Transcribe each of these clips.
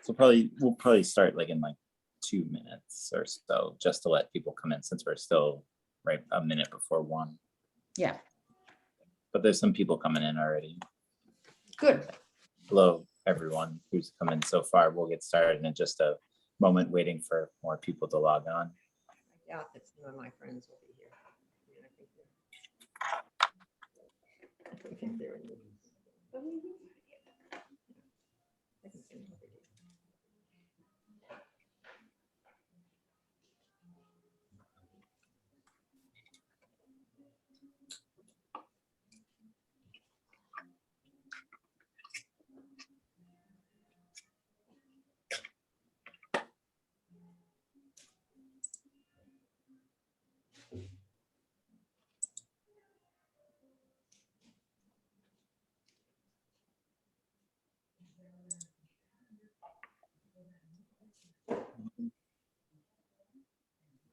So we'll probably start like in like 2 minutes or so, just to let people come in, since we're still right a minute before 1. Yeah. But there's some people coming in already. Good. Hello, everyone who's come in so far. We'll get started in just a moment, waiting for more people to log on. I doubt that some of my friends will be here. I think they're in the. I can see them over here.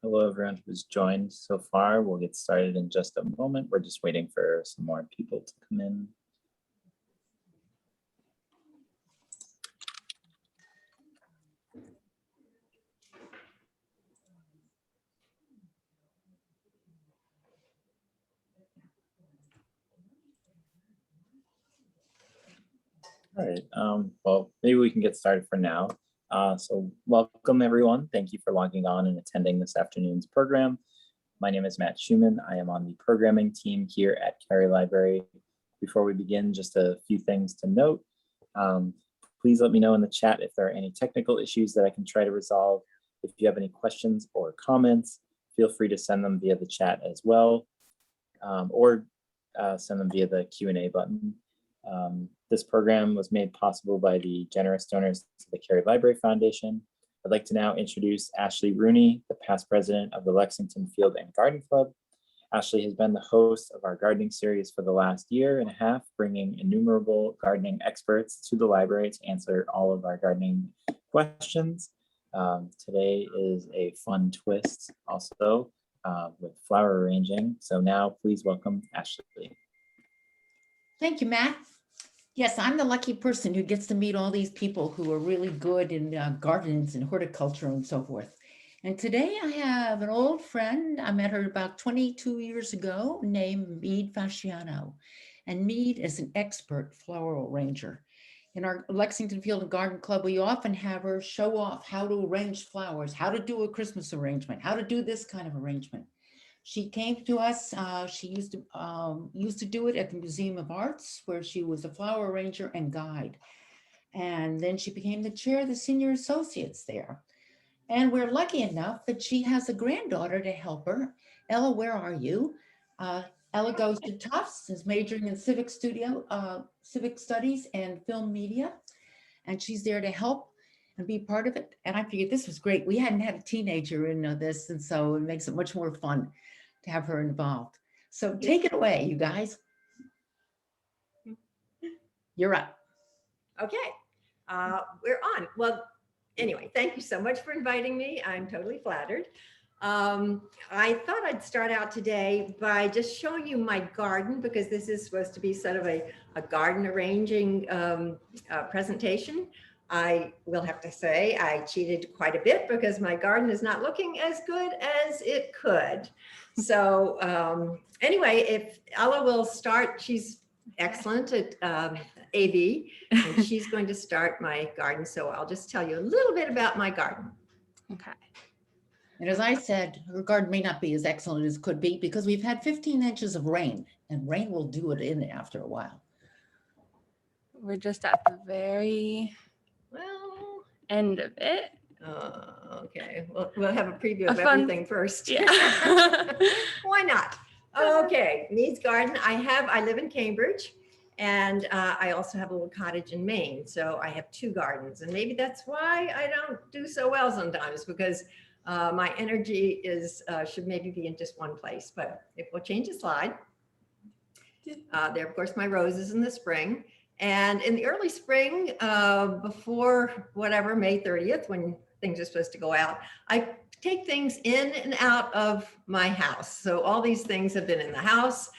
Hello, everyone who's joined so far. We'll get started in just a moment. We're just waiting for some more people to come in. All right, well, maybe we can get started for now. So welcome, everyone. Thank you for logging on and attending this afternoon's program. My name is Matt Schumann. I am on the programming team here at Cary Library. Before we begin, just a few things to note. Please let me know in the chat if there are any technical issues that I can try to resolve. If you have any questions or comments, feel free to send them via the chat as well, or send them via the Q&A button. This program was made possible by the generous donors to the Cary Library Foundation. I'd like to now introduce Ashley Rooney, the past president of the Lexington Field and Garden Club. Ashley has been the host of our gardening series for the last 1.5 years, bringing innumerable gardening experts to the library to answer all of our gardening questions. Today is a fun twist also with flower arranging. So now please welcome Ashley. Thank you, Matt. Yes, I'm the lucky person who gets to meet all these people who are really good in gardens and horticulture and so forth. And today I have an old friend. I met her about 22 years ago, named Meade Fasciano. And Meade is an expert floral arranger. In our Lexington Field and Garden Club, we often have her show off how to arrange flowers, how to do a Christmas arrangement, how to do this kind of arrangement. She came to us, she used to do it at the Museum of Arts, where she was a flower arranger and guide. And then she became the chair of the senior associates there. And we're lucky enough that she has a granddaughter to help her. Ella, where are you? Ella goes to Tufts, is majoring in civic studies and film media. And she's there to help and be part of it. And I figured this was great. We hadn't had a teenager in this, and so it makes it much more fun to have her involved. So take it away, you guys. You're up. Okay, we're on. Well, anyway, thank you so much for inviting me. I'm totally flattered. I thought I'd start out today by just showing you my garden, because this is supposed to be sort of a garden arranging presentation. I will have to say I cheated quite a bit because my garden is not looking as good as it could. So anyway, if Ella will start, she's excellent at AV, and she's going to start my garden. So I'll just tell you a little bit about my garden. Okay. And as I said, her garden may not be as excellent as could be because we've had 15 inches of rain, and rain will do it in after a while. We're just at the very end of it. Okay, we'll have a preview of fun, everything first. Yeah. Why not? Okay, Meade's garden. I live in Cambridge, and I also have a little cottage in Maine. So I have 2 gardens, and maybe that's why I don't do so well sometimes, because my energy should maybe be in just one place. But if we'll change the slide, there, of course, my roses in the spring. And in the early spring, before whatever, May 30th, when things are supposed to go out. I take things in and out of my house. So all these things have been in the house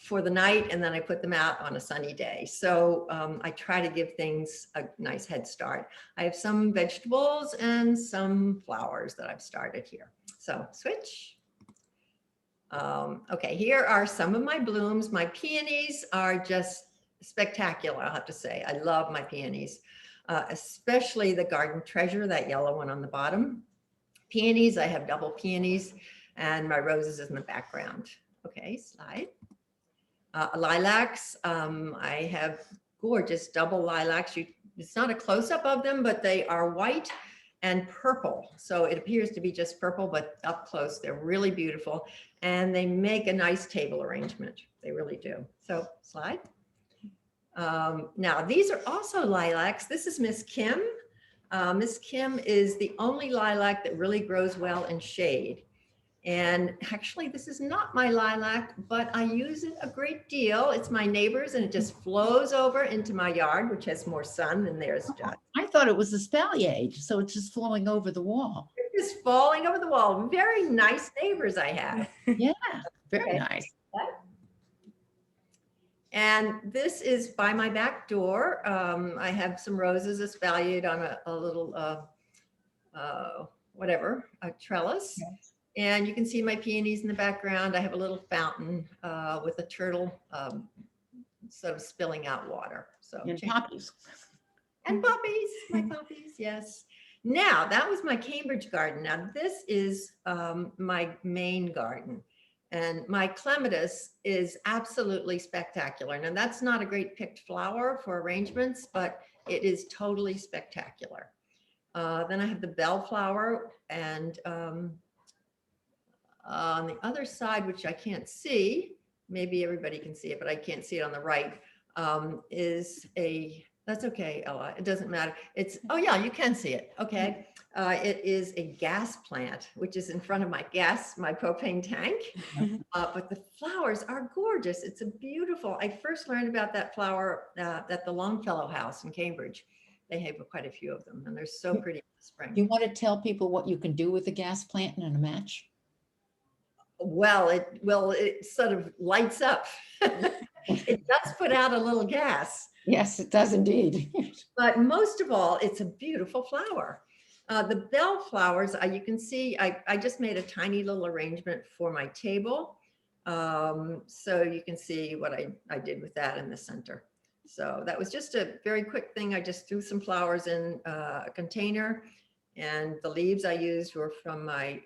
for the night, and then I put them out on a sunny day. So I try to give things a nice head start. I have some vegetables and some flowers that I've started here. So switch. Okay, here are some of my blooms. My peonies are just spectacular, I have to say. I love my peonies, especially the Garden Treasure, that yellow one on the bottom. Peonies, I have double peonies, and my roses in the background. Okay, slide. Lilacs, I have gorgeous double lilacs. It's not a close-up of them, but they are white and purple. So it appears to be just purple, but up close, they're really beautiful. And they make a nice table arrangement. They really do. So slide. Now, these are also lilacs. This is Miss Kim. Miss Kim is the only lilac that really grows well in shade. And actually, this is not my lilac, but I use it a great deal. It's my neighbor's, and it just flows over into my yard, which has more sun than theirs does. I thought it was a spalliage, so it's just flowing over the wall. It's just falling over the wall. Very nice neighbors I have. Yeah, very Okay. nice. And this is by my back door. I have some roses espaliered on a little, whatever, a trellis. Yes. And you can see my peonies in the background. I have a little fountain with a turtle sort of spilling out water. So And poppies. and puppies, my puppies, yes. Now, that was my Cambridge garden. Now, this is my main garden. And my clematis is absolutely spectacular. Now, that's not a great picked flower for arrangements, but it is totally spectacular. Then I have the bellflower, and on the other side, which I can't see, maybe everybody can see it, but I can't see it on the right, is a, that's okay, Ella, it doesn't matter. It's, oh yeah, you can see it, okay. It is a gas plant, which is in front of my propane tank, but the flowers are gorgeous. It's a beautiful, I first learned about that flower at the Longfellow House in Cambridge. They have quite a few of them, and they're so pretty in the spring. You want to tell people what you can do with a gas plant and a match? Well, it sort of lights up. It does put out a little gas. Yes, it does indeed. But most of all, it's a beautiful flower. The bellflowers, you can see, I just made a tiny little arrangement for my table. So you can see what I did with that in the center. So that was just a very quick thing. I just threw some flowers in a container, and the leaves I used were from my,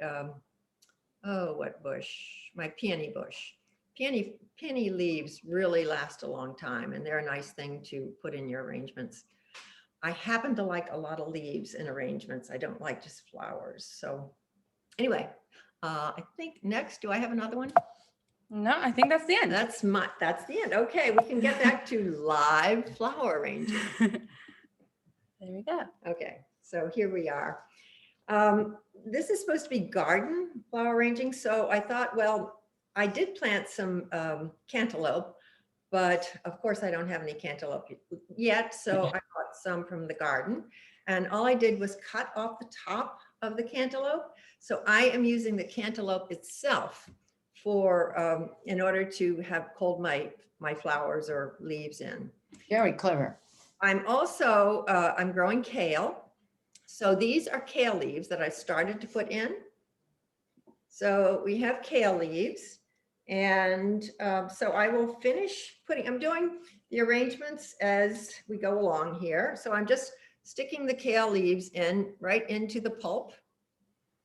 what bush? My peony bush. Peony leaves really last a long time, and they're a nice thing to put in your arrangements. I happen to like a lot of leaves in arrangements. I don't like just flowers. So anyway, I think next, do I have another one? No, I think that's the end. That's the end. Okay, we can get back to live flower arranging. There we go. Okay, so here we are. This is supposed to be garden flower arranging. So I thought, well, I did plant some cantaloupe, but of course I don't have any cantaloupe yet. So I bought some from the garden, and all I did was cut off the top of the cantaloupe. So I am using the cantaloupe itself for in order to hold my flowers or leaves in. Very clever. I'm also I'm growing kale. So these are kale leaves that I started to put in. So we have kale leaves, and so I will finish putting, I'm doing the arrangements as we go along here. So I'm just sticking the kale leaves in right into the pulp.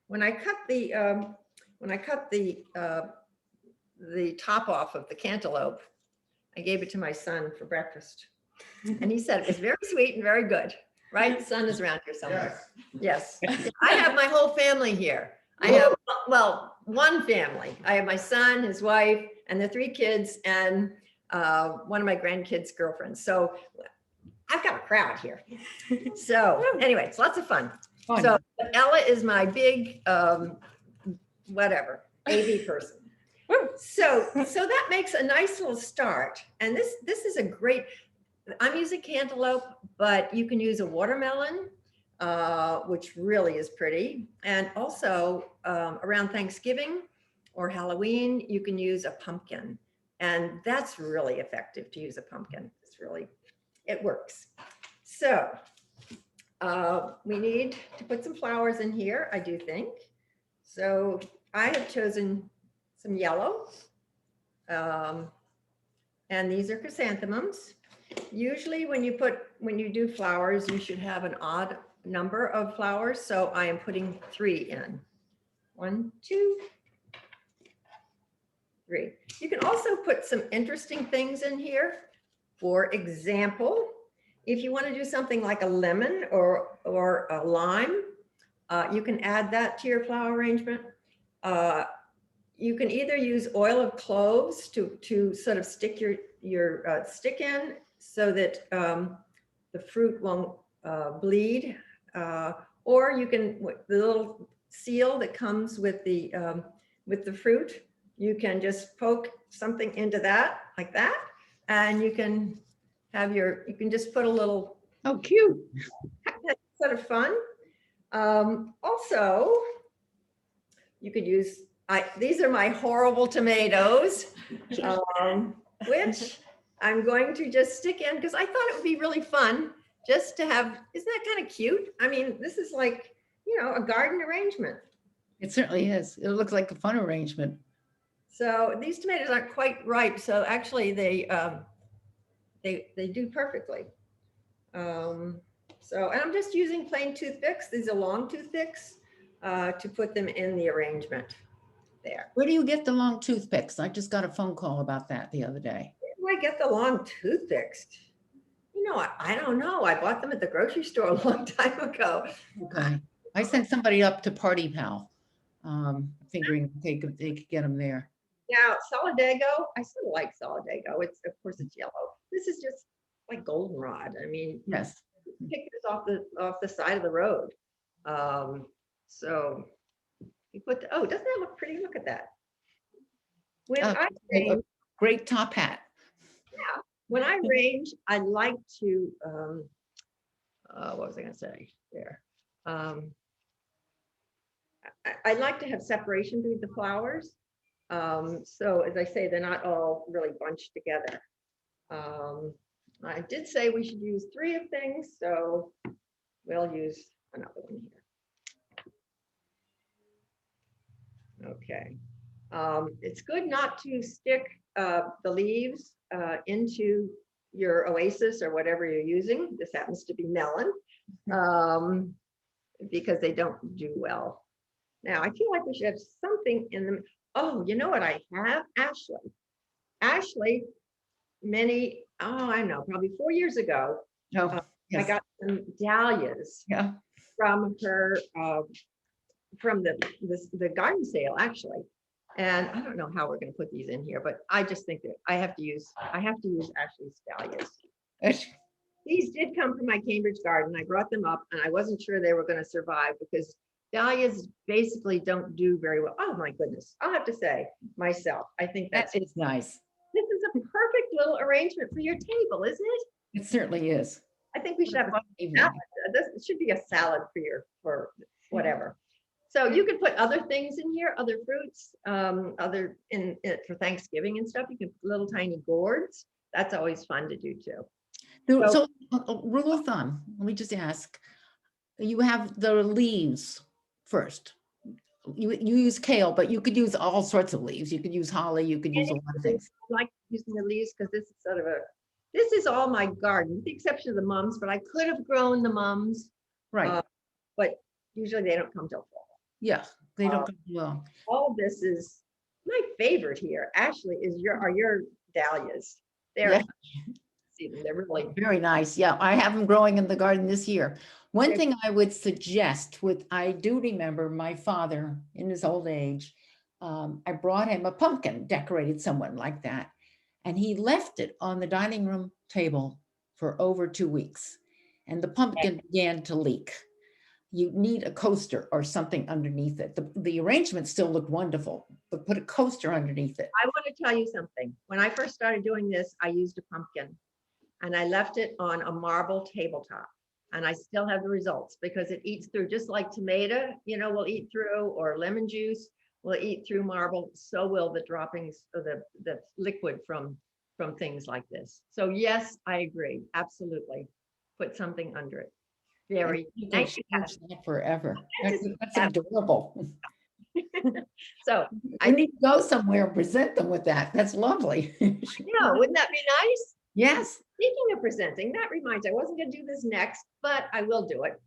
When I cut the top off of the cantaloupe, I gave it to my son for breakfast, and he said it was very sweet and very good. Right? The son is around here somewhere. Yes. I have my whole family here. I have, well, one family. I have my son, his wife, and the 3 kids, and one of my grandkids' girlfriends. So I've got a crowd here. So anyway, it's lots of fun. So Ella is my big, whatever, AV person. So that makes a nice little start. And this is a great, I'm using cantaloupe, but you can use a watermelon, which really is pretty. And also around Thanksgiving or Halloween, you can use a pumpkin. And that's really effective to use a pumpkin. It's really, it works. So we need to put some flowers in here, I do think. So I have chosen some yellow. And these are chrysanthemums. Usually when you do flowers, you should have an odd number of flowers. So I am putting 3 in. 1, 2, 3. You can also put some interesting things in here. For example, if you want to do something like a lemon or a lime, you can add that to your flower arrangement. You can either use oil of cloves to sort of stick your stick in so that the fruit won't bleed, or you can, the little seal that comes with the fruit, you can just poke something into that like that, and you can have you can just put a little. Oh, cute. That's sort of fun. Also, you could use, these are my horrible tomatoes, which I'm going to just stick in because I thought it would be really fun just to have, isn't that kind of cute? I mean, this is like, a garden arrangement. It certainly is. It looks like a fun arrangement. So these tomatoes aren't quite ripe. So actually they do perfectly. And I'm just using plain toothpicks. These are long toothpicks to put them in the arrangement there. Where do you get the long toothpicks? I just got a phone call about that the other day. Where do I get the long toothpicks? I don't know. I bought them at the grocery store a long time ago. Okay. I sent somebody up to Party Pal, figuring they could get them there. Now, Solidago, I sort of like Solidago. Of course, it's yellow. This is just like goldenrod. I mean, Yes. pick this off the side of the road. So you put, doesn't that look pretty? Look at that. A great top hat. Yeah, when I range, I like to, what was I going to say there? I like to have separation between the flowers. So as I say, they're not all really bunched together. I did say we should use 3 of things, so we'll use another one here. Okay. It's good not to stick the leaves into your oasis or whatever you're using. This happens to be melon, because they don't do well. Now, I feel like we should have something in them. Oh, you know what I have? Ashley, I don't know, probably 4 years ago, Oh, yes. I got some dahlias from her, from the garden sale, actually. And I don't know how we're going to put these in here, but I just think that I have to use Ashley's dahlias. These did come from my Cambridge garden. I brought them up and I wasn't sure they were going to survive because dahlias basically don't do very well. Oh my goodness. I'll have to say myself, I think That is nice. this is a perfect little arrangement for your table, isn't it? It certainly is. I think we should have a salad. This should be a salad for whatever. So you can put other things in here, other fruits, for Thanksgiving and stuff. You can put little tiny gourds. That's always fun to do too. So rule of thumb, let me just ask, you have the leaves first. You use kale, but you could use all sorts of leaves. You could use holly, you could use a lot of things. I like using the leaves because this is all my garden, with the exception of the mums, but I could have grown the mums. Right. But usually they don't come till fall. Yeah, they don't come well. All this is my favorite here. Ashley, are your dahlias. They're really very nice. Yeah, I have them growing in the garden this year. One thing I would suggest I do remember my father in his old age, I brought him a pumpkin decorated somewhat like that. And he left it on the dining room table for over 2 weeks. And the pumpkin began to leak. You need a coaster or something underneath it. The arrangement still looked wonderful, but put a coaster underneath it. I want to tell you something. When I first started doing this, I used a pumpkin and I left it on a marble tabletop. And I still have the results because it eats through, just like tomato, you know, will eat through, or lemon juice will eat through marble. So will the droppings or the liquid from things like this. So yes, I agree. Absolutely. Put something under it. Very. People Thank you. use that forever. That's That's adorable. So I need to go somewhere and present them with that. That's lovely. no, wouldn't that be nice? Yes. Speaking of presenting, that reminds, I wasn't going to do this next, but I will do it.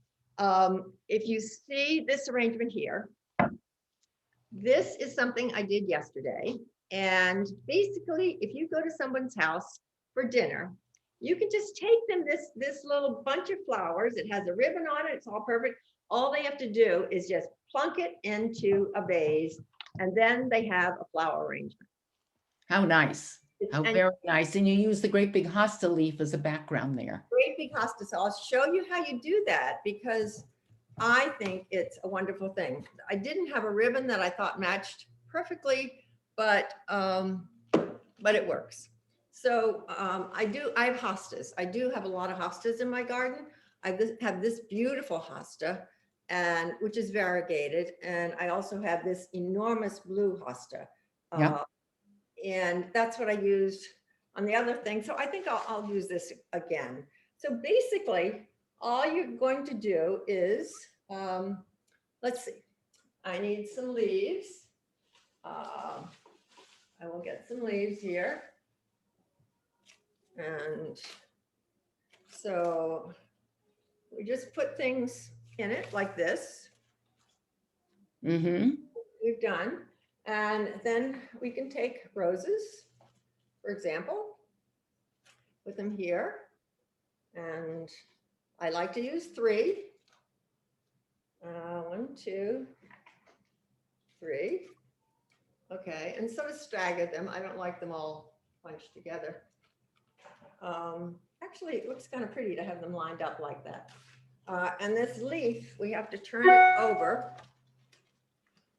If you see this arrangement here, this is something I did yesterday. And basically, if you go to someone's house for dinner, you can just take them this little bunch of flowers. It has a ribbon on it. It's all perfect. All they have to do is just plunk it into a vase, and then they have a flower arrangement. How nice. How And very nice. And you use the great big hosta leaf as a background there. great big hosta. So I'll show you how you do that, because I think it's a wonderful thing. I didn't have a ribbon that I thought matched perfectly, but it works. So I have hostas. I do have a lot of hostas in my garden. I have this beautiful hosta, and which is variegated. And I also have this enormous blue hosta. Yeah. And that's what I used on the other thing. So I think I'll use this again. So basically, all you're going to do is, let's see, I need some leaves. I will get some leaves here. And so we just put things in it like this. Mm-hmm. We've done. And then we can take roses, for example, put them here. And I like to use 3. 1, 2, 3. Okay, and sort of stagger them. I don't like them all bunched together. Actually, it looks kind of pretty to have them lined up like that. And this leaf, we have to turn it over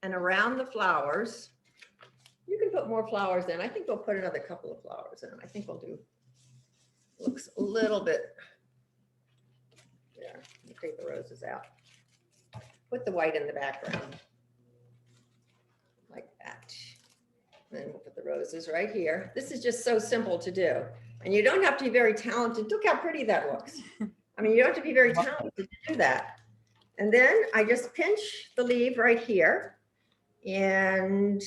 and around the flowers. You can put more flowers in. I think we'll put another couple of flowers in. I think we'll do, looks a little bit, there, take the roses out. Put the white in the background, like that. And then we'll put the roses right here. This is just so simple to do. And you don't have to be very talented. Look how pretty that looks. I mean, you don't have to be very talented to do that. And then I just pinch the leaf right here, and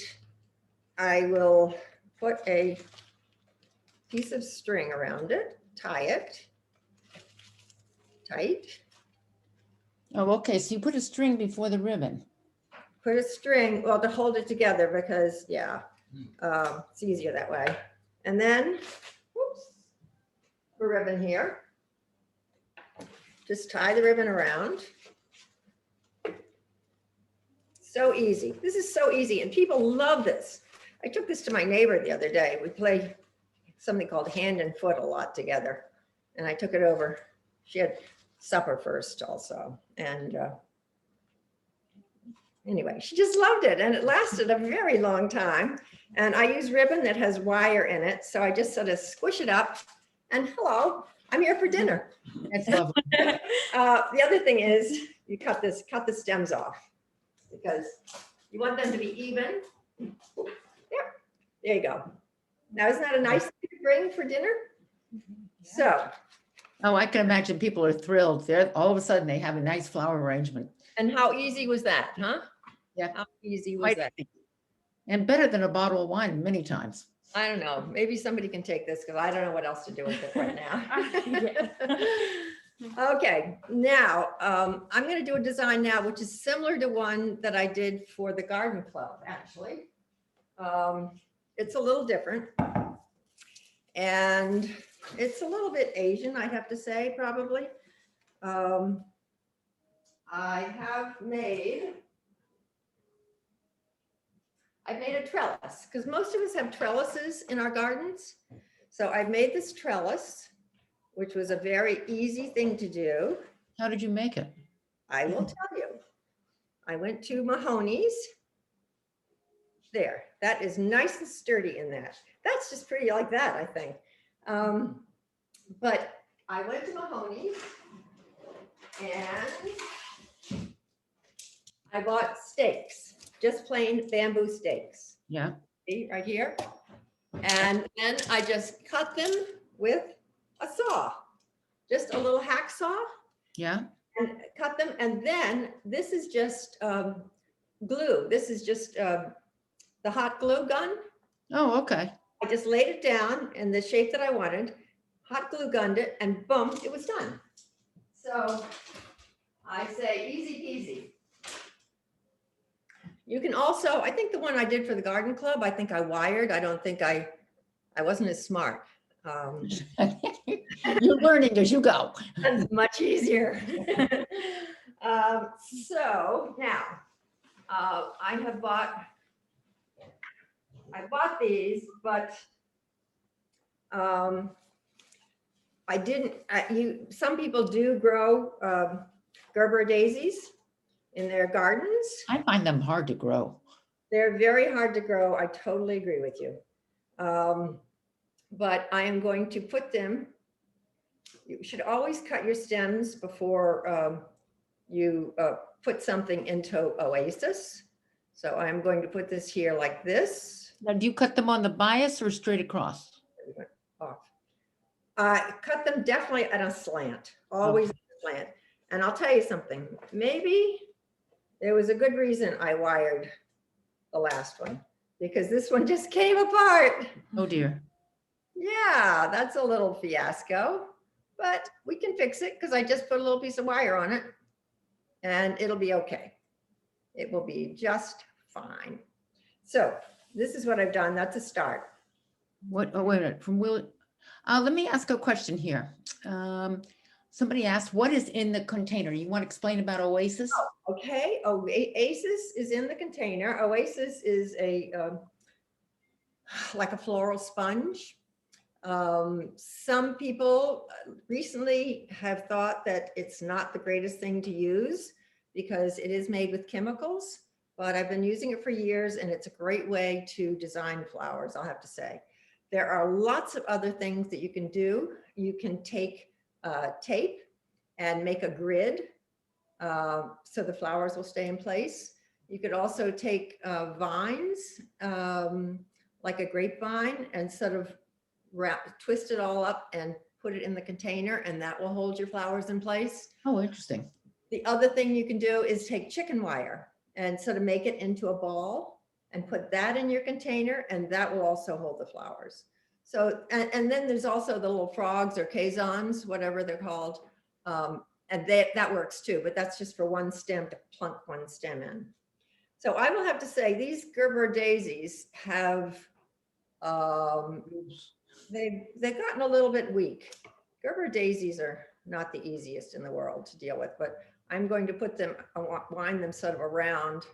I will put a piece of string around it, tie it tight. Oh, okay. So you put a string before the ribbon. Put a string, well, to hold it together, because yeah, it's easier that way. And then, whoops, a ribbon here. Just tie the ribbon around. So easy. This is so easy, and people love this. I took this to my neighbor the other day. We play something called hand and foot a lot together, and I took it over. She had supper first also, and anyway, she just loved it, and it lasted a very long time. And I use ribbon that has wire in it, so I just sort of squish it up, and hello, I'm here for dinner. That's lovely. The other thing is you cut the stems off, because you want them to be even. There you go. Now, isn't that a nice thing to bring for dinner? So, Oh, I can imagine people are thrilled. They're all of a sudden they have a nice flower arrangement. and how easy was that, huh? Yeah. How easy was Quite that? easy. And better than a bottle of wine many times. I don't know. Maybe somebody can take this, because I don't know what else to do with it right now. Okay, now I'm going to do a design now, which is similar to one that I did for the garden club, actually. It's a little different. And it's a little bit Asian, I have to say, probably. I've made a trellis, because most of us have trellises in our gardens. So I've made this trellis, which was a very easy thing to do. How did you make it? I will tell you. I went to Mahoney's. There, that is nice and sturdy in that. That's just pretty like that, I think. But I went to Mahoney's And I bought stakes, just plain bamboo stakes. Yeah. See, right here. And then I just cut them with a saw, just a little hacksaw, Yeah. and cut them. And then this is just glue. This is just the hot glue gun. Oh, okay. I just laid it down in the shape that I wanted, hot glue gunned it, and boom, it was done. So I say easy peasy. You can also, I think the one I did for the garden club, I think I wired. I don't think I wasn't as smart. You're learning as you go. That's much easier. So now I bought these, but I didn't, some people do grow Gerber daisies in their gardens. I find them hard to grow. They're very hard to grow. I totally agree with you. But I am going to put them, you should always cut your stems before you put something into Oasis. So I'm going to put this here like this. Now, do you cut them on the bias or straight across? Off. Cut them definitely at a slant, always at a slant. And I'll tell you something, maybe there was a good reason I wired the last one, because this one just came apart. Oh dear. Yeah, that's a little fiasco, but we can fix it because I just put a little piece of wire on it and it'll be okay. It will be just fine. So this is what I've done. That's a start. What, oh, wait a minute, from Will, let me ask a question here. Somebody asked, what is in the container? You want to explain about Oasis? Okay, Oasis is in the container. Oasis is a like a floral sponge. Some people recently have thought that it's not the greatest thing to use because it is made with chemicals, but I've been using it for years and it's a great way to design flowers, I'll have to say. There are lots of other things that you can do. You can take tape and make a grid so the flowers will stay in place. You could also take vines, like a grapevine, and sort of twist it all up and put it in the container, and that will hold your flowers in place. Oh, interesting. The other thing you can do is take chicken wire and sort of make it into a ball and put that in your container, and that will also hold the flowers. So, and then there's also the little frogs or kazans, whatever they're called. And that works too, but that's just for one stem, to plunk one stem in. So I will have to say these Gerber daisies have, they've gotten a little bit weak. Gerber daisies are not the easiest in the world to deal with, but I'm going to put them, wind them sort of around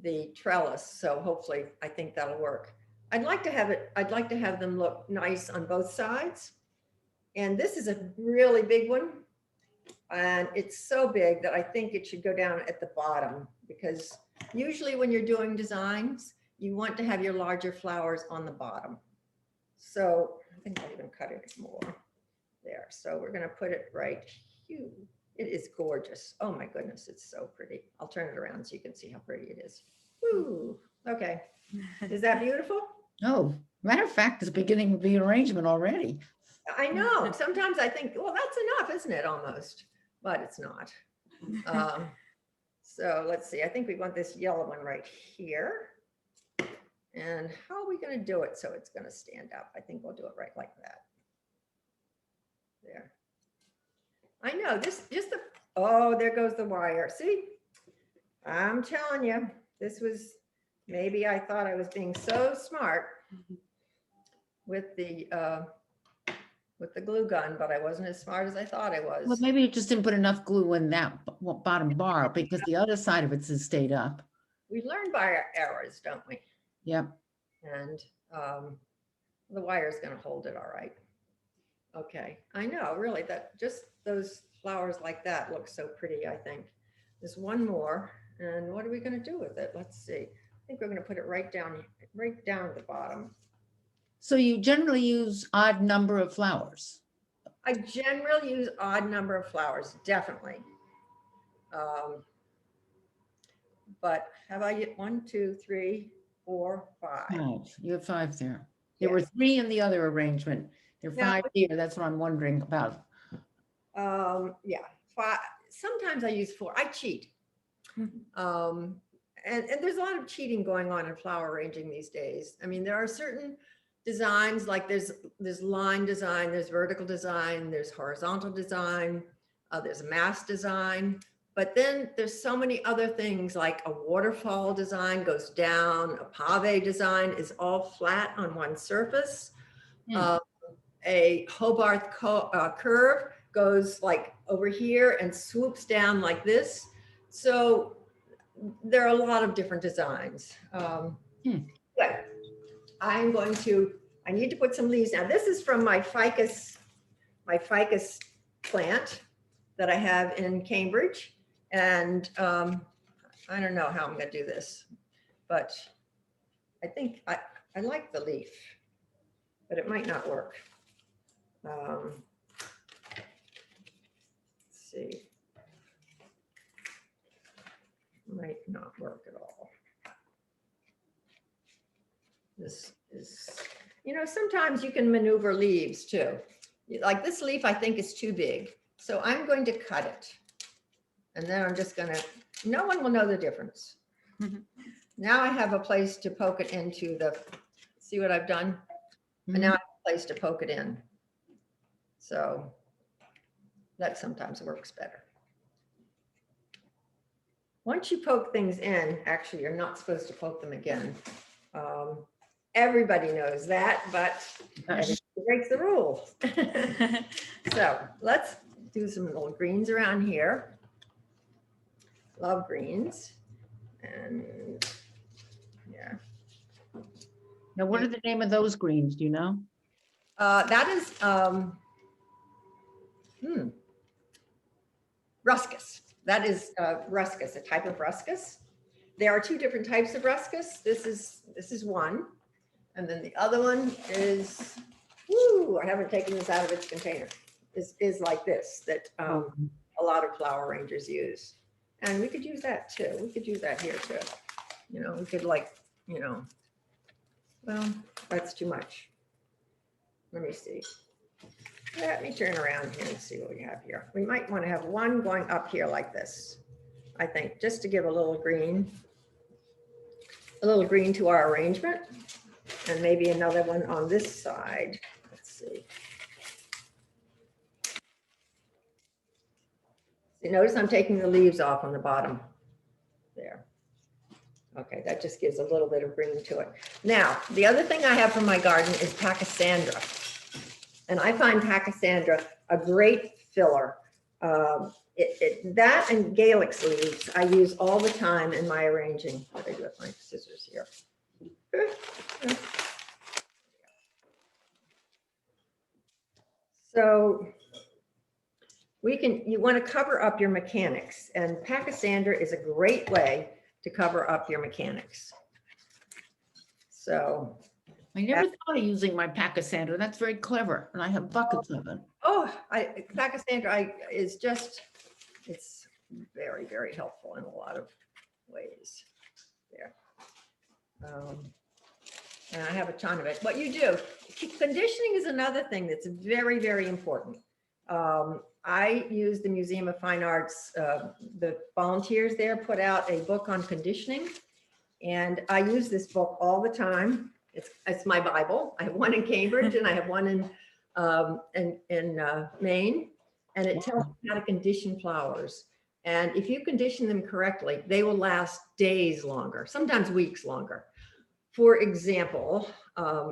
the trellis. So hopefully I think that'll work. I'd like to have them look nice on both sides. And this is a really big one. And it's so big that I think it should go down at the bottom, because usually when you're doing designs, you want to have your larger flowers on the bottom. So I think I'll even cut it more there. So we're gonna put it right here. It is gorgeous. Oh my goodness, it's so pretty. I'll turn it around so you can see how pretty it is. Woo, okay. Is that beautiful? Oh, matter of fact, it's beginning of the arrangement already. I know. Sometimes I think, well, that's enough, isn't it? Almost, but it's not. So let's see. I think we want this yellow one right here. And how are we going to do it so it's going to stand up? I think we'll do it right like that. There. I know this, just the, oh, there goes the wire. See, I'm telling you, this was, maybe I thought I was being so smart with the glue gun, but I wasn't as smart as I thought I was. Well, maybe you just didn't put enough glue in that bottom bar, because the other side of it's stayed up. We learn by our errors, don't we? Yep. And the wire is going to hold it all right. Okay, I know, really, that just those flowers like that look so pretty, I think. There's one more, and what are we going to do with it? Let's see. I think we're going to put it right down at the bottom. So you generally use odd number of flowers? I generally use odd number of flowers, definitely. But how about you? 1, 2, 3, 4, 5. 5. You have 5 there. There were Yes. 3 in the other arrangement. There are Now- 5 here. That's what I'm wondering about. Yeah, 5. Sometimes I use 4. I cheat. And there's a lot of cheating going on in flower arranging these days. I mean, there are certain designs, like there's line design, there's vertical design, there's horizontal design, there's mass design. But then there's so many other things, like a waterfall design goes down, a pave design is all flat on one surface. A Hogarth curve goes like over here and swoops down like this. So there are a lot of different designs. But I need to put some leaves. Now this is from my ficus plant that I have in Cambridge. And I don't know how I'm going to do this, but I think I like the leaf, but it might not work. Let's see. Might not work at all. This is, sometimes you can maneuver leaves too. Like this leaf, I think is too big. So I'm going to cut it. And then I'm just gonna, no one will know the difference. Now I have a place to poke it into see what I've done? And now I have a place to poke it in. So that sometimes works better. Once you poke things in, actually, you're not supposed to poke them again. Everybody knows that, but everybody breaks the rules. So let's do some little greens around here. Love greens. And yeah. Now, what are the name of those greens? Do you know? That is ruscus. That is ruscus, a type of ruscus. There are 2 different types of ruscus. This is one. And then the other one is, I haven't taken this out of its container. This is like this, that a lot of flower arrangers use. And we could use that too. We could use that here too. We could well, that's too much. Let me see. Let me turn around here and see what we have here. We might want to have one going up here like this, I think, just to give a little green to our arrangement. And maybe another one on this side. Let's see. You notice I'm taking the leaves off on the bottom there. Okay, that just gives a little bit of green to it. Now, the other thing I have from my garden is Paccasandra. And I find Paccasandra a great filler. That and Galix leaves I use all the time in my arranging. What do I do with my scissors here? So you want to cover up your mechanics, and Paccasandra is a great way to cover up your mechanics. So I never thought of using my Paccasandra. That's very clever. And I have buckets of it. Paccasandra is just, it's very, very helpful in a lot of ways there. And I have a ton of it. What you do, conditioning is another thing that's very, very important. I use the Museum of Fine Arts, the volunteers there put out a book on conditioning, and I use this book all the time. It's my Bible. I have one in Cambridge and I have one in Maine, and it tells you how to condition flowers. And if you condition them correctly, they will last days longer, sometimes weeks longer. For example,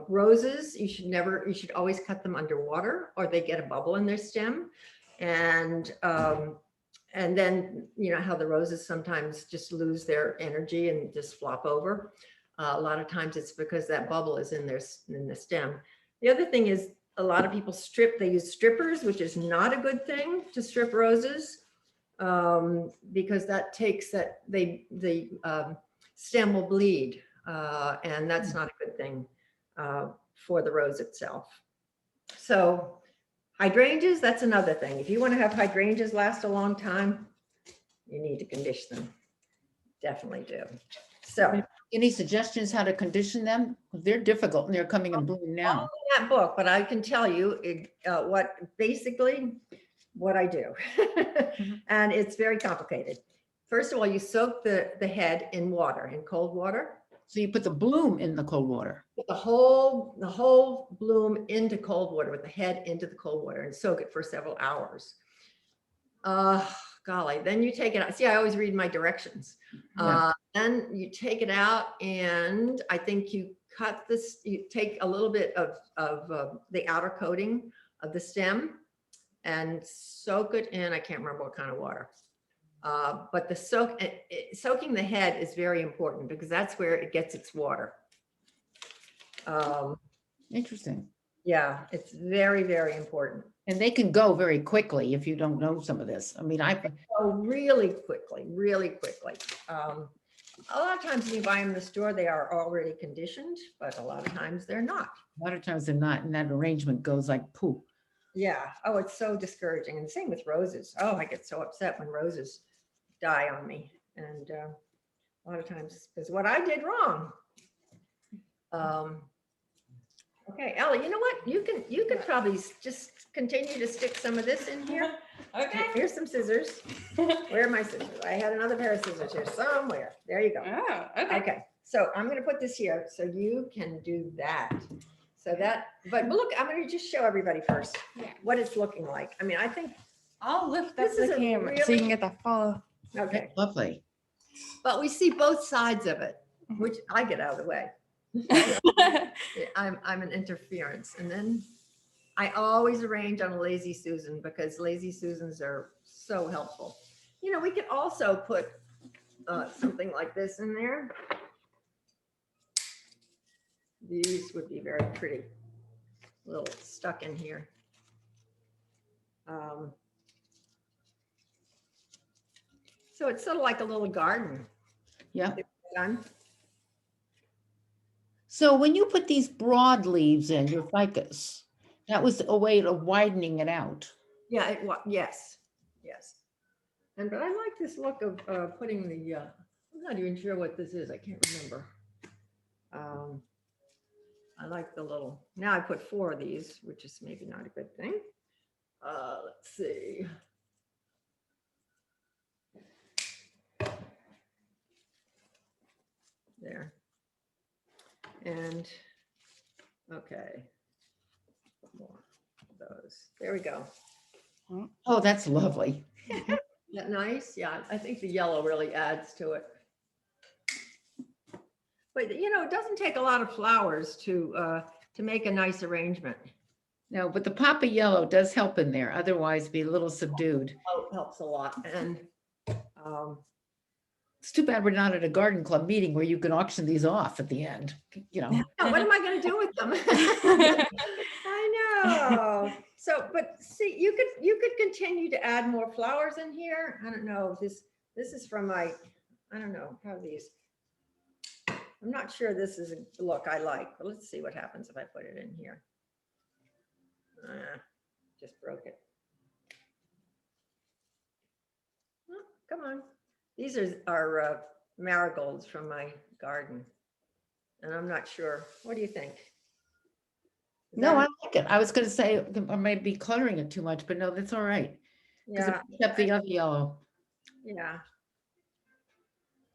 roses, you should always cut them underwater or they get a bubble in their stem. And then, how the roses sometimes just lose their energy and just flop over. A lot of times it's because that bubble is in the stem. The other thing is a lot of people they use strippers, which is not a good thing to strip roses, because that takes the stem will bleed. And that's not a good thing for the rose itself. So Hydrangeas, that's another thing. If you want to have hydrangeas last a long time, you need to condition them. Definitely do. So Any suggestions how to condition them? They're difficult and they're coming in bloom all now. in that book, but I can tell you what I do. And it's very complicated. First of all, you soak the head in water, in cold water. So you put the bloom in the cold water. Put the whole bloom into cold water, with the head into the cold water, and soak it for several hours. Golly, then you take it out. See, I always read my directions. Yeah. Then you take it out, and I think you cut this, you take a little bit of the outer coating of the stem and soak it in, I can't remember what kind of water. But the soaking the head is very important because that's where it gets its water. Interesting. Yeah, it's very, very important. And they can go very quickly if you don't know some of this. I mean, Oh, really quickly, really quickly. A lot of times when you buy them in the store, they are already conditioned, but a lot of times they're not. a lot of times they're not, and that arrangement goes like poof. Yeah. Oh, it's so discouraging. And same with roses. Oh, I get so upset when roses die on me. And a lot of times is what I did wrong. Okay, Ellie, you know what? You can probably just continue to stick some of this in here. Okay. Here's some scissors. Where are my scissors? I had another pair of scissors here somewhere. There you go. Oh, okay. Okay, so I'm gonna put this here so you can do that. So that, but look, I'm gonna just show everybody first Yeah. what it's looking like. I mean, I think, I'll lift up This is the a camera so you can get the full. okay, Lovely. but we see both sides of it, which I get out of the way. I'm an interference. And then I always arrange on a Lazy Susan because Lazy Susans are so helpful. You know, we could also put something like this in there. These would be very pretty, a little stuck in here. So it's sort of like a little garden. Yeah. Done. So when you put these broad leaves in your ficus, that was a way of widening it out. Yeah, yes, yes. And but I like this look of putting the, I'm not even sure what this is. I can't remember. I like the little, now I put 4 of these, which is maybe not a good thing. Let's see. There. And, okay. More of those. There we go. Oh, that's lovely. Isn't that nice? Yeah, I think the yellow really adds to it. But you know, it doesn't take a lot of flowers to make a nice arrangement. No, but the pop of yellow does help in there. Otherwise be a little subdued. Oh, it helps a lot. And It's too bad we're not at a garden club meeting where you can auction these off at the end, you know. what am I going to do with them? I know. So, but see, you could continue to add more flowers in here. I don't know. This is from my, I don't know how these. I'm not sure this is a look I like, but let's see what happens if I put it in here. Just broke it. Oh, come on. These are marigolds from my garden. And I'm not sure. What do you think? No, I like it. I was going to say I might be cluttering it too much, but no, that's all right. Because Yeah. it picked up the other yellow. Yeah.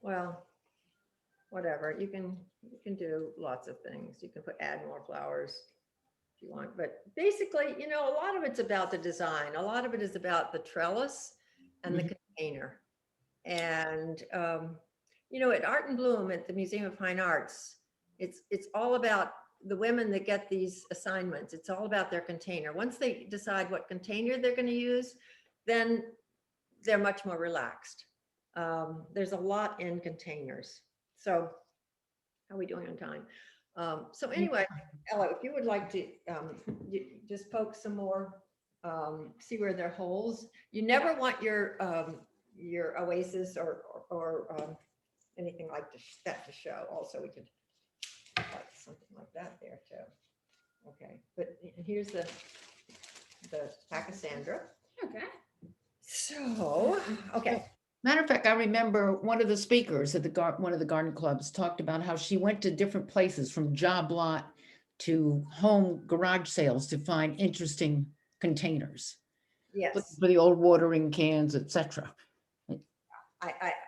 Well, whatever. You can do lots of things. You can add more flowers if you want. But basically, you know, a lot of it's about the design. A lot of it is about the trellis and the container. And you know, at Art and Bloom at the Museum of Fine Arts, it's all about the women that get these assignments. It's all about their container. Once they decide what container they're going to use, then they're much more relaxed. There's a lot in containers. So how are we doing on time? So anyway, Ella, if you would like to just poke some more, see where there are holes. You never want your oasis or anything like that to show. Also, we could like something like that there too. Okay, but here's the the Paccasandra. Okay. So, okay. Matter of fact, I remember one of the speakers at one of the garden clubs talked about how she went to different places from job lot to home garage sales to find interesting containers Yes, for the old watering cans, etc.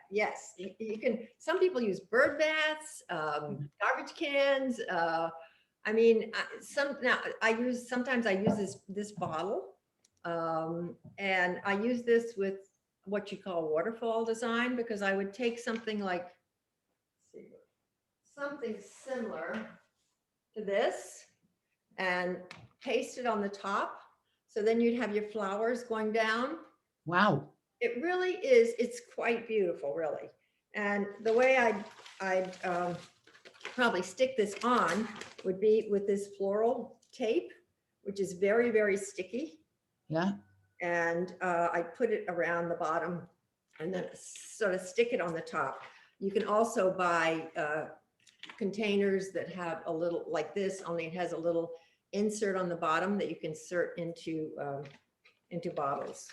yes, you can, some people use bird baths, garbage cans. I mean, sometimes I use this bottle. And I use this with what you call waterfall design, because I would take something like, let's see, something similar to this and paste it on the top. So then you'd have your flowers going down. Wow. It really is, it's quite beautiful, really. And the way I'd probably stick this on would be with this floral tape, which is very, very sticky. Yeah. And I put it around the bottom and then sort of stick it on the top. You can also buy containers that have a little like this, only it has a little insert on the bottom that you can insert into bottles.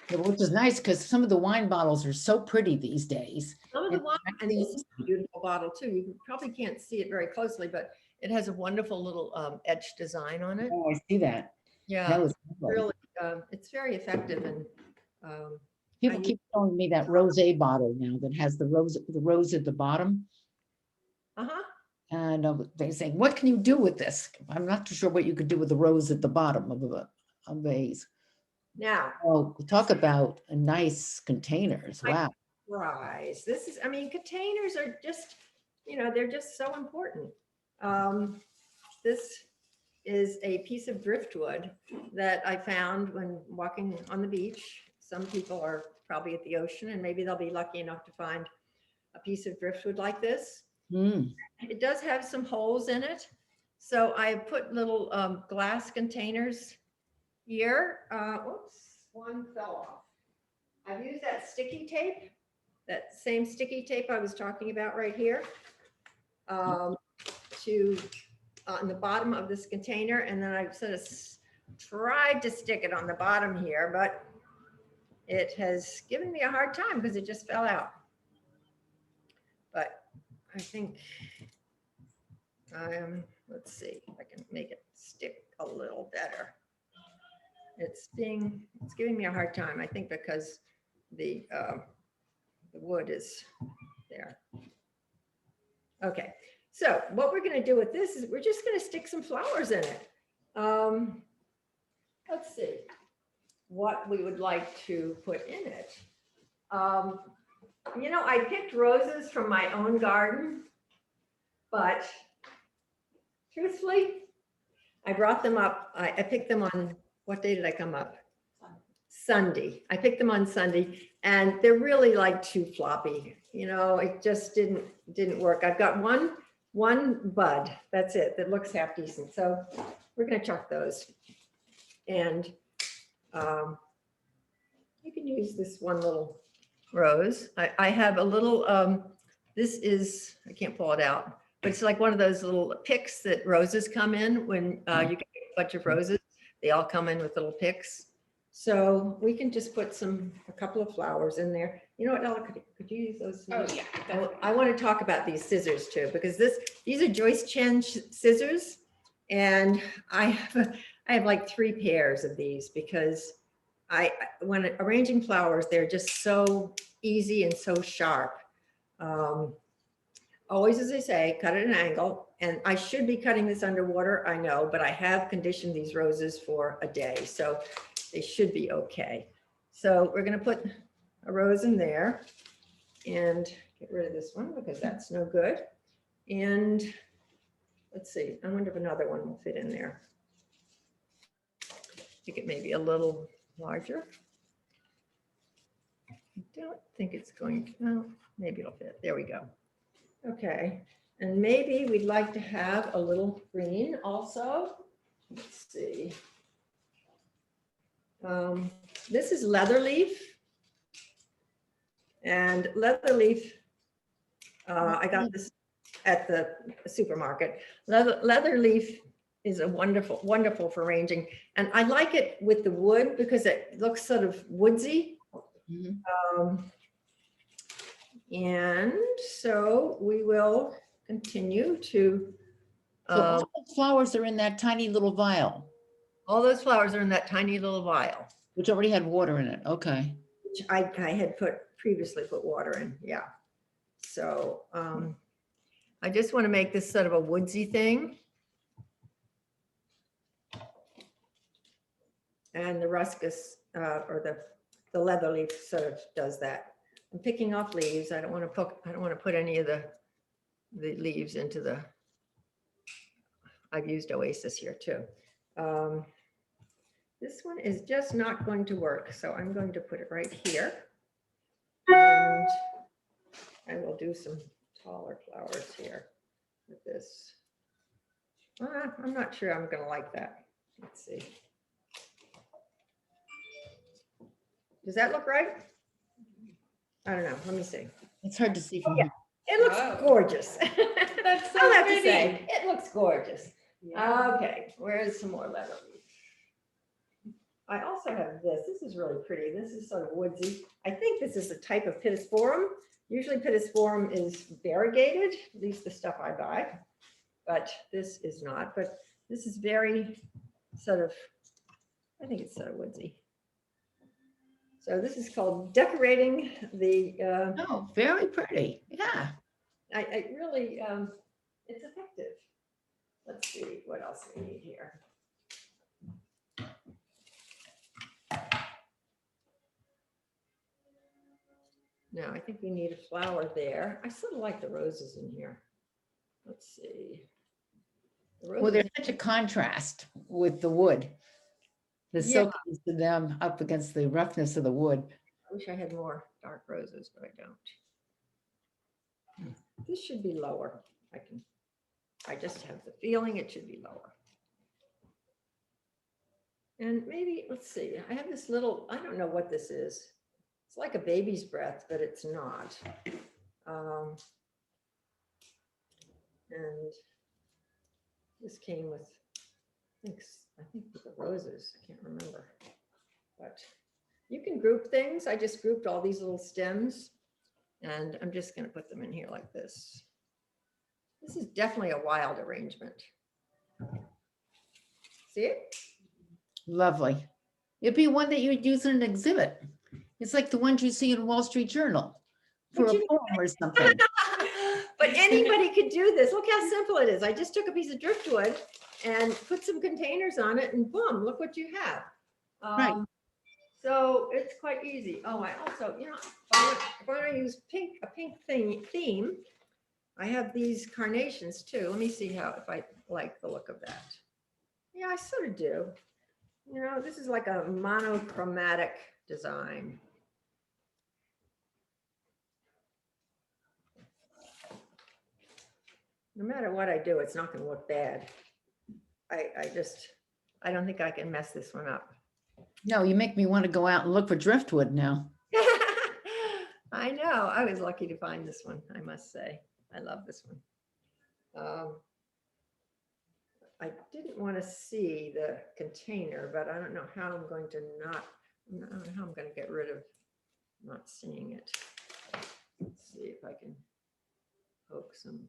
Yeah, which is nice because some of the wine bottles are so pretty these days. Some of the wine, and this is a beautiful bottle too. You probably can't see it very closely, but it has a wonderful little etched design on it. Oh, I see that. Yeah, That was really, it's very effective. And people I keep showing me that rosé bottle now that has the rose at the bottom. And they say, what can you do with this? I'm not too sure what you could do with the rose at the bottom of a vase. Now, Oh, talk about a nice containers. Wow. rise. This is, I mean, containers are just, they're just so important. This is a piece of driftwood that I found when walking on the beach. Some people are probably at the ocean and maybe they'll be lucky enough to find a piece of driftwood like this. It does have some holes in it. So I put little glass containers here. Oops, one fell off. I've used that sticky tape, that same sticky tape I was talking about right here, to on the bottom of this container. And then I sort of tried to stick it on the bottom here, but it has given me a hard time because it just fell out. But I think let's see if I can make it stick a little better. It's giving me a hard time, I think, because the wood is there. Okay, so what we're going to do with this is we're just going to stick some flowers in it. Let's see what we would like to put in it. I picked roses from my own garden, but truthfully, I brought them up. I picked them on, what day did I come up? Sunday. I picked them on Sunday, and they're really like too floppy. It just didn't work. I've got one bud. That's it. That looks half decent. So we're going to chuck those, and you can use this one little rose. I have a little. This is, I can't pull it out, but it's like one of those little picks that roses come in when you get a bunch of roses. They all come in with little picks. So we can just put a couple of flowers in there. You know what, Ella, could you use those? Oh, yeah. I want to talk about these scissors too, because these are Joyce Chen scissors. And I have like 3 pairs of these because when arranging flowers, they're just so easy and so sharp. Always, as I say, cut at an angle. And I should be cutting this underwater, I know, but I have conditioned these roses for a day, so they should be okay. So we're going to put a rose in there and get rid of this one because that's no good. And let's see, I wonder if another one will fit in there. I think it may be a little larger. I don't think it's going to, well, maybe it'll fit. There we go. Okay, and maybe we'd like to have a little green also. Let's see. This is leather leaf. And leather leaf, I got this at the supermarket. Leather leaf is a wonderful, wonderful for arranging. And I like it with the wood because it looks sort of woodsy. Mhm. And so we will continue to, So all the flowers are in that tiny little vial, all those flowers are in that tiny little vial, which already had water in it. Okay. which I had previously put water in, yeah. So I just want to make this sort of a woodsy thing. And the ruscus or the leather leaf sort of does that. I'm picking off leaves. I don't want to put any of the leaves into the, I've used Oasis here too. This one is just not going to work. So I'm going to put it right here. And I will do some taller flowers here with this. I'm not sure I'm going to like that. Let's see. Does that look right? I don't know. Let me see. It's hard to see from Yeah. here. It looks Wow. gorgeous. That's so I'll have to pretty. say, it looks gorgeous. Yeah. Okay, where's some more leather? I also have this. This is really pretty. This is sort of woodsy. I think this is a type of pittosporum. Usually pittosporum is variegated, at least the stuff I buy, but this is not. But this is very sort of, I think it's sort of woodsy. So this is called decorating the, Oh, very pretty. Yeah. I really, it's effective. Let's see what else we need here. No, I think we need a flower there. I sort of like the roses in here. Let's see. The Well, roses, there's such a contrast with the wood. The Yeah. silkiness to them up against the roughness of the wood. I wish I had more dark roses, but I don't. This should be lower. I just have the feeling it should be lower. And maybe, let's see, I have this little, I don't know what this is. It's like a baby's breath, but it's not. And this came with, I think with the roses, I can't remember. But you can group things. I just grouped all these little stems and I'm just going to put them in here like this. This is definitely a wild arrangement. See it? Lovely. It'd be one that you would use in an exhibit. It's like the ones you see in Wall Street Journal for But a you- poem or something. But anybody could do this. Look how simple it is. I just took a piece of driftwood and put some containers on it and boom, look what you have. Right. So it's quite easy. Oh, I also, you know, if I want to use a pink theme, I have these carnations too. Let me see if I like the look of that. Yeah, I sort of do. You know, this is like a monochromatic design. No matter what I do, it's not going to look bad. I don't think I can mess this one up. No, you make me want to go out and look for driftwood now. I know. I was lucky to find this one, I must say. I love this one. I didn't want to see the container, but I don't know how I'm going to I don't know how I'm going to get rid of not seeing it. Let's see if I can poke some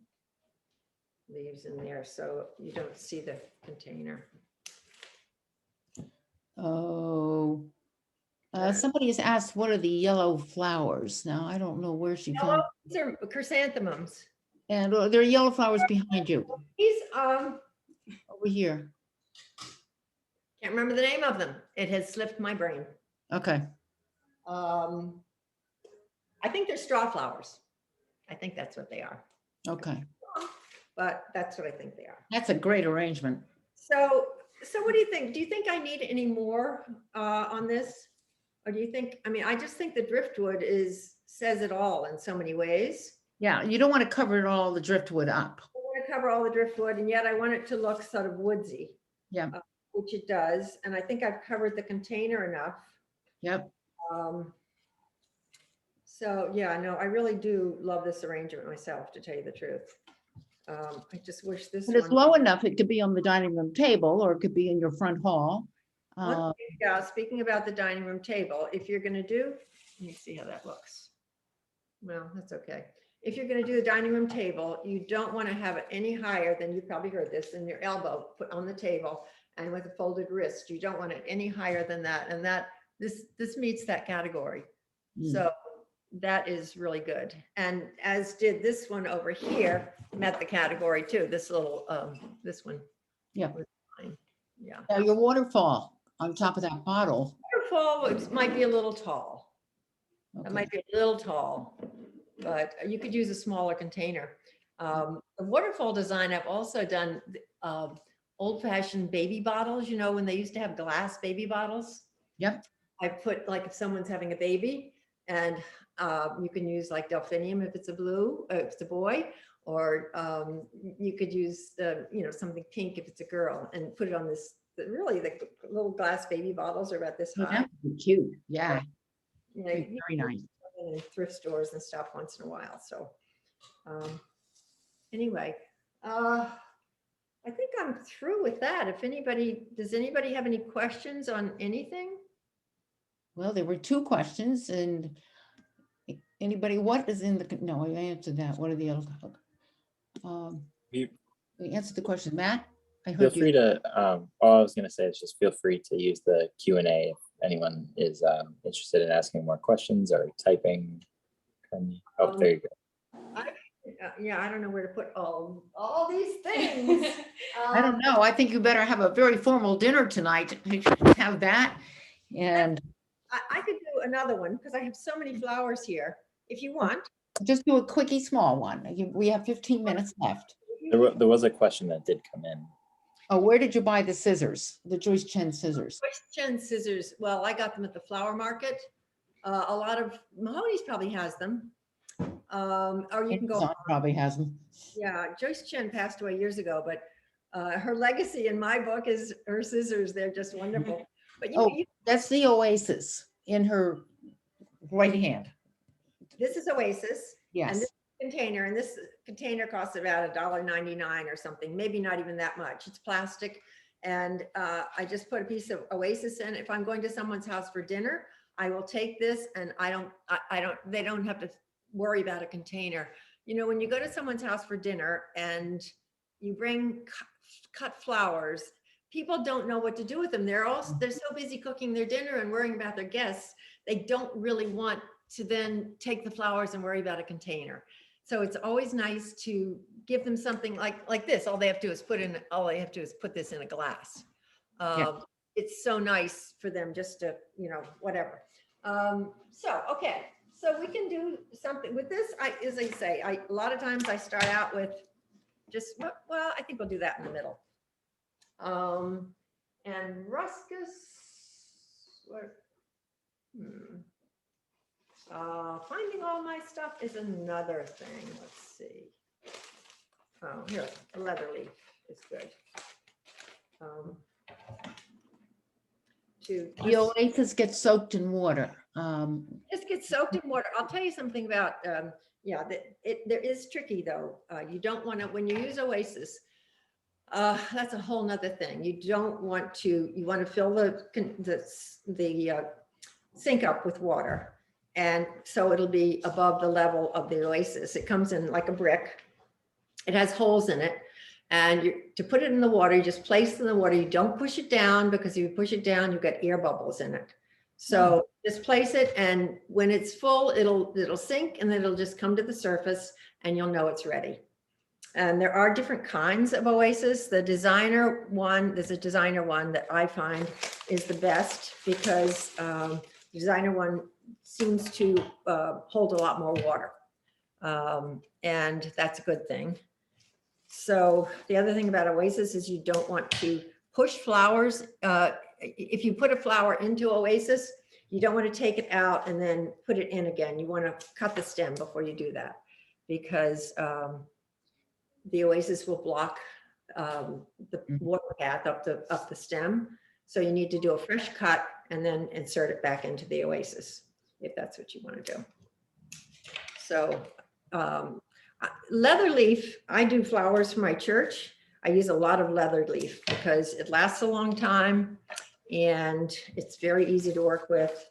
leaves in there so you don't see the container. Oh, somebody has asked, what are the yellow flowers? Now, I don't know where she found. These are chrysanthemums. And there are yellow flowers behind you These, over here. can't remember the name of them. It has slipped my brain. Okay. I think they're straw flowers. I think that's what they are. Okay. But that's what I think they are. That's a great arrangement. So what do you think? Do you think I need any more on this? Or do you think, I mean, I just think the driftwood says it all in so many ways. Yeah, you don't want to cover it all the driftwood up. I want to cover all the driftwood and yet I want it to look sort of woodsy. Yeah. Which it does. And I think I've covered the container enough. Yep. So yeah, no, I really do love this arrangement myself, to tell you the truth. I just wish this But it's one. low enough, it could be on the dining room table, or it could be in your front hall. One thing, yeah, speaking about the dining room table, if you're gonna do, let me see how that looks. Well, that's okay. If you're gonna do the dining room table, you don't want to have it any higher than, you probably heard this, than your elbow put on the table and with a folded wrist. You don't want it any higher than that. And that, this meets that category. Mm. So that is really good. And as did this one over here, met the category too. This little, this one. Yeah. was fine. Yeah. Now your waterfall on top of that bottle. Waterfall might be a little tall. It Okay. might be a little tall, but you could use a smaller container. The waterfall design, I've also done old-fashioned baby bottles, you know, when they used to have glass baby bottles. Yep. I put, like, if someone's having a baby, and you can use like delphinium if it's a if it's a boy, or you could use you know, something pink if it's a girl, and put it on this. Really, the little glass baby bottles are about this Oh, high. that would be cute. Yeah. You know, Very you nice. can in thrift stores and stuff once in a while. So anyway, I think I'm through with that. If anybody, does anybody have any questions on anything? Well, there were two questions, and anybody, what is in the, no, I answered that. What are the other? You We answered the question. Matt, I feel heard you. free to, all I was gonna say is just feel free to use the Q&A if anyone is interested in asking more questions or typing. Oh, there you go. Yeah, I don't know where to put all these things. I don't know. I think you better have a very formal dinner tonight. Have that. And I could do another one because I have so many flowers here. If you want. just do a quickie small one. We have 15 minutes left. There was a question that did come in. Oh, where did you buy the scissors? The Joyce Chen scissors? Question scissors. Well, I got them at the flower market. A lot of Mahoney's probably has them. Or you can go. Amazon probably has them. Yeah, Joyce Chen passed away years ago, but her legacy in my book is her scissors. They're just wonderful. But Oh, that's the Oasis in her right hand. this is Oasis. And Yes. this container costs about $1.99 or something, maybe not even that much. It's plastic. And I just put a piece of Oasis in. If I'm going to someone's house for dinner, I will take this, and they don't have to worry about a container. You know, when you go to someone's house for dinner and you bring cut flowers, people don't know what to do with them. They're so busy cooking their dinner and worrying about their guests. They don't really want to then take the flowers and worry about a container. So it's always nice to give them something like this. All they have to do is put this in a glass. It's so nice for them just to, you know, whatever. Okay. So we can do something with this. As I say, a lot of times I start out with just, well, I think we'll do that in the middle. And Ruscus, finding all my stuff is another thing. Let's see. Oh, here, a leather leaf is good. The Oasis gets soaked in water. Just get soaked in water. I'll tell you something about, there is tricky though. You don't want to, when you use Oasis, that's a whole nother thing. You want to fill the sink up with water. And so it'll be above the level of the Oasis. It comes in like a brick. It has holes in it. And to put it in the water, you just place it in the water. You don't push it down, because if you push it down, you've got air bubbles in it. So just place it, and when it's full, it'll sink, and then it'll just come to the surface, and you'll know it's ready. And there are different kinds of Oasis. There's a designer one that I find is the best, because the designer one seems to hold a lot more water. And that's a good thing. So the other thing about Oasis is you don't want to push flowers. If you put a flower into Oasis, you don't want to take it out and then put it in again. You want to cut the stem before you do that, because the Oasis will block the water path up the stem. So you need to do a fresh cut and then insert it back into the Oasis, if that's what you want to do. So Leather leaf, I do flowers for my church. I use a lot of leather leaf because it lasts a long time and it's very easy to work with.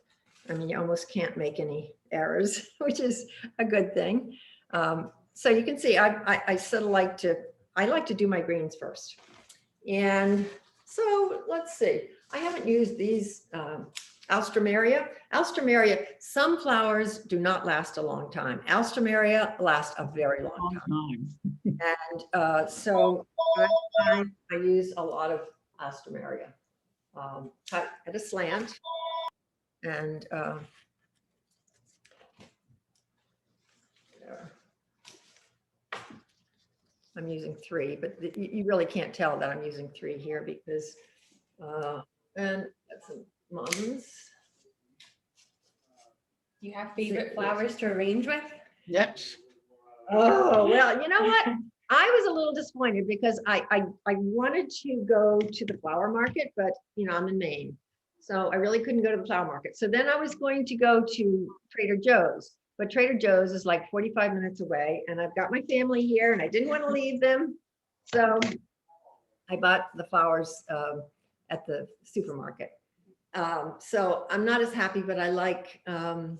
I mean, you almost can't make any errors, which is a good thing. So you can see, I sort of like to do my greens first. And so let's see, I haven't used these Alstroemeria. Alstroemeria, some flowers do not last a long time. Alstroemeria lasts a very long time. And so I use a lot of Alstroemeria cut at a slant. And there. I'm using 3, but you really can't tell that I'm using 3 here because, and that's some mums. Do you have favorite flowers to arrange with? Yes. Oh, well, you know what? I was a little disappointed because I wanted to go to the flower market, but you know, I'm in Maine. So I really couldn't go to the flower market. So then I was going to go to Trader Joe's, but Trader Joe's is like 45 minutes away and I've got my family here and I didn't want to leave them. So I bought the flowers at the supermarket. So I'm not as happy, but I like, I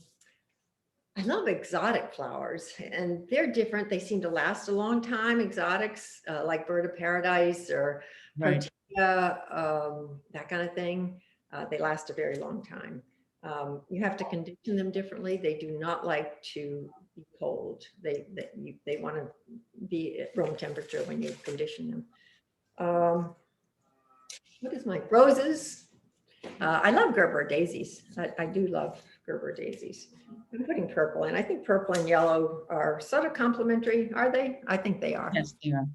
love exotic flowers and they're different. They seem to last a long time. Exotics like Bird of Paradise or Right. Protea, that kind of thing. They last a very long time. You have to condition them differently. They do not like to be cold. They want to be at room temperature when you condition them. What is my roses? I love Gerber Daisies. I do love Gerber Daisies. I'm putting purple in. I think purple and yellow are sort of complementary, are they? I think they are. Yes, they are.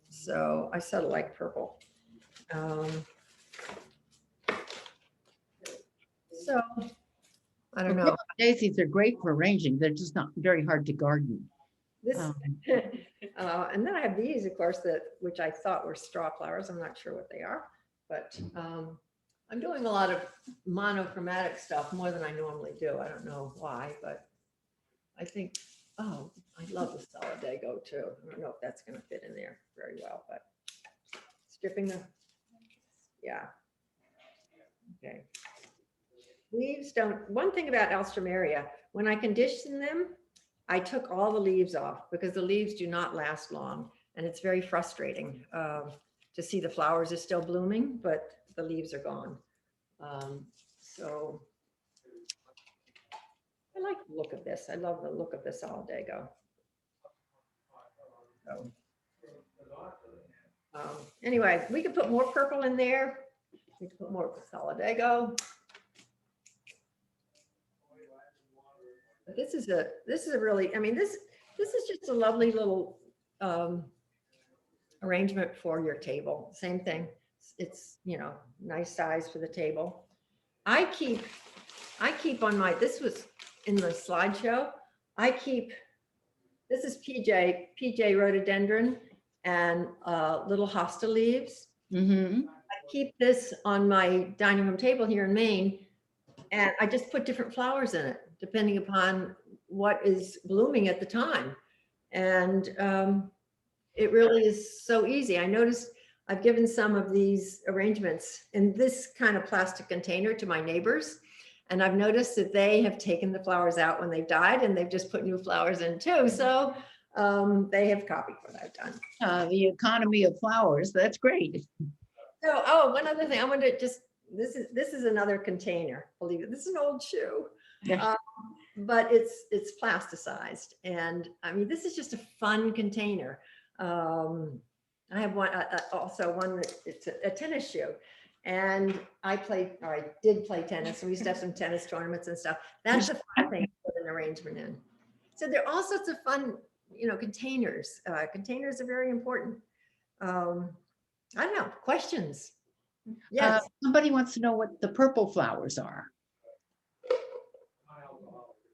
So I sort of like purple. So I don't know. Daisies are great for arranging. They're just not very hard to garden. This, and then I have these, of course, which I thought were straw flowers. I'm not sure what they are, but I'm doing a lot of monochromatic stuff more than I normally do. I don't know why, but I think, oh, I love the Solidago too. I don't know if that's going to fit in there very well, but stripping the, yeah. Okay. Leaves don't, one thing about Alstroemeria, when I condition them, I took all the leaves off because the leaves do not last long. And it's very frustrating to see the flowers are still blooming, but the leaves are gone. So I like the look of this. I love the look of the Solidago. So, anyway, we could put more purple in there. We could put more Solidago. But this is a really, I mean, this is just a lovely little arrangement for your table. Same thing. It's, you know, nice size for the table. I keep on my, this was in the slideshow. This is PJ rhododendron and little hosta leaves. Mm-hmm. I keep this on my dining room table here in Maine, and I just put different flowers in it, depending upon what is blooming at the time. And it really is so easy. I noticed I've given some of these arrangements in this kind of plastic container to my neighbors. And I've noticed that they have taken the flowers out when they've died and they've just put new flowers in too. So they have copied what I've done. The economy of flowers, that's great. So, oh, one other thing, I wanted to just, this is another container, believe it. This is an old shoe. Yes. But it's plasticized. And I mean, this is just a fun container. I have one, also one that it's a tennis shoe. And I did play tennis. So we used to have some tennis tournaments and stuff. That's a fun thing to put an arrangement in. So there are all sorts of fun, you know, containers. Containers are very important. I don't know, questions? Yes. Somebody wants to know what the purple flowers are.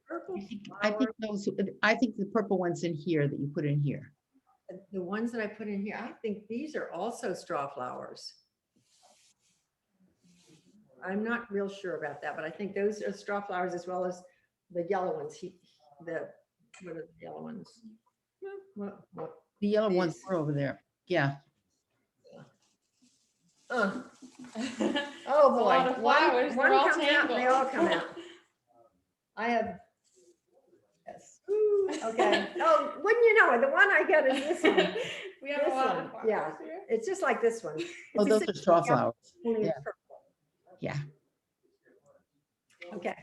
Purple I think the purple ones in here that you put in here. The ones that I put in here, I think these are also straw flowers. I'm not real sure about that, but I think those are straw flowers as well as the yellow ones. What are the yellow ones? The yellow ones These. were over there. Yeah. Oh A boy, lot of flowers, one they're all comes out, they all come out. tangled. I have, yes, okay. Oh, wouldn't you know it, the one I got is this one. We have This a lot one, of flowers yeah. here. It's just like this one. Oh, It's those a are straw flowers. only Yeah. purple. Yeah. Okay,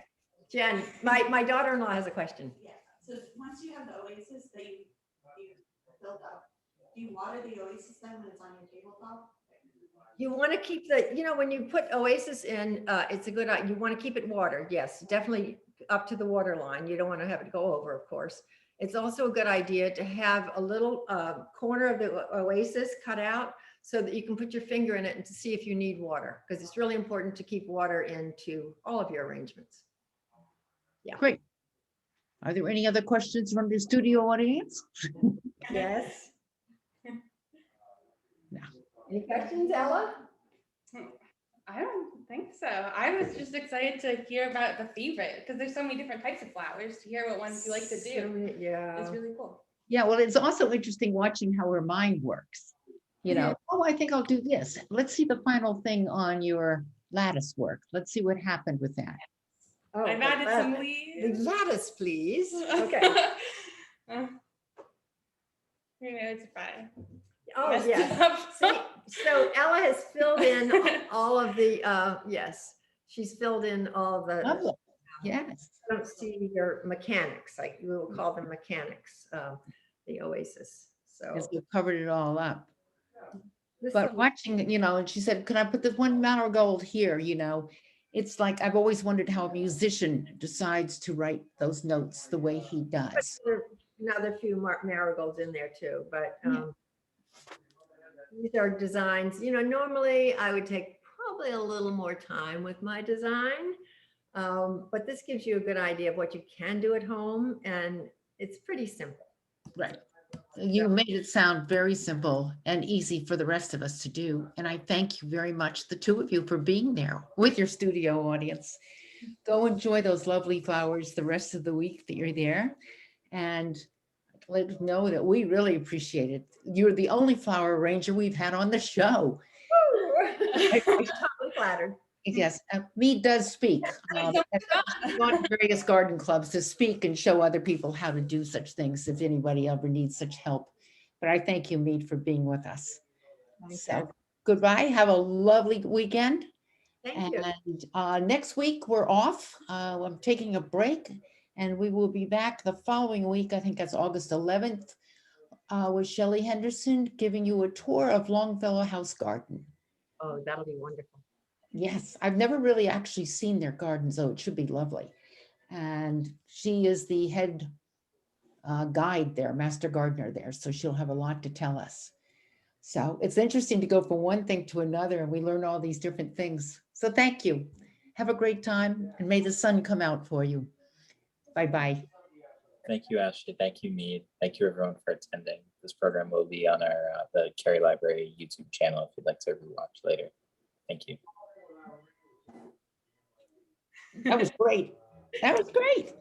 Jen, my daughter-in-law has a question. Yeah, so once you have the oasis that you built up, do you water the oasis then when it's on your tabletop? You want to keep the, when you put oasis in, it's a good, you want to keep it watered. Yes, definitely up to the water line. You don't want to have it go over, of course. It's also a good idea to have a little corner of the oasis cut out so that you can put your finger in it and to see if you need water, because it's really important to keep water into all of your arrangements. Yeah. Great. Are there any other questions from the studio audience? Yes. No. Any questions, Ella? I don't think so. I was just excited to hear about the favorite because there's so many different types of flowers to hear what ones you like to do. Yeah. It's really cool. Yeah, well, it's also interesting watching how her mind works. Oh, I think I'll do this. Let's see the final thing on your lattice work. Let's see what happened with that. Oh, I've the added some lattice. leaves. The lattice, please. Okay. It's fine. Oh, Messed it yes. up. See, so Ella has filled in all of the, yes, she's filled in all the, Lovely. Yes. I don't see your mechanics, like we will call them mechanics, the oasis. So Because we've covered it all up. this But one- watching, and she said, can I put this one marigold here? It's like, I've always wondered how a musician decides to write those notes the way he does. there are another few marigolds in there too, but Yeah. these are designs, normally I would take probably a little more time with my design. But this gives you a good idea of what you can do at home, and it's pretty simple. Right. You made it sound very simple and easy for the rest of us to do. And I thank you very much, the two of you, for being there with your studio audience. Go enjoy those lovely flowers the rest of the week that you're there. And let us know that we really appreciate it. You're the only flower arranger we've had on the show. I'm totally flattered. Yes, Meade does speak. I've gone to various garden clubs to speak and show other people how to do such things if anybody ever needs such help. But I thank you, Meade, for being with us. So goodbye. Have a lovely weekend. Thank you. And next week we're off. I'm taking a break, and we will be back the following week. I think that's August 11th, with Shelley Henderson giving you a tour of Longfellow House Garden. Oh, that'll be wonderful. Yes, I've never really actually seen their garden, so it should be lovely. And she is the head guide there, master gardener there, so she'll have a lot to tell us. So it's interesting to go from one thing to another, and we learn all these different things. So thank you. Have a great time, and may the sun come out for you. Bye-bye. Thank you, Ashley. Thank you, Meade. Thank you, everyone, for attending. This program will be on our the Cary Library YouTube channel if you'd like to rewatch later. Thank you. That was great. That was great.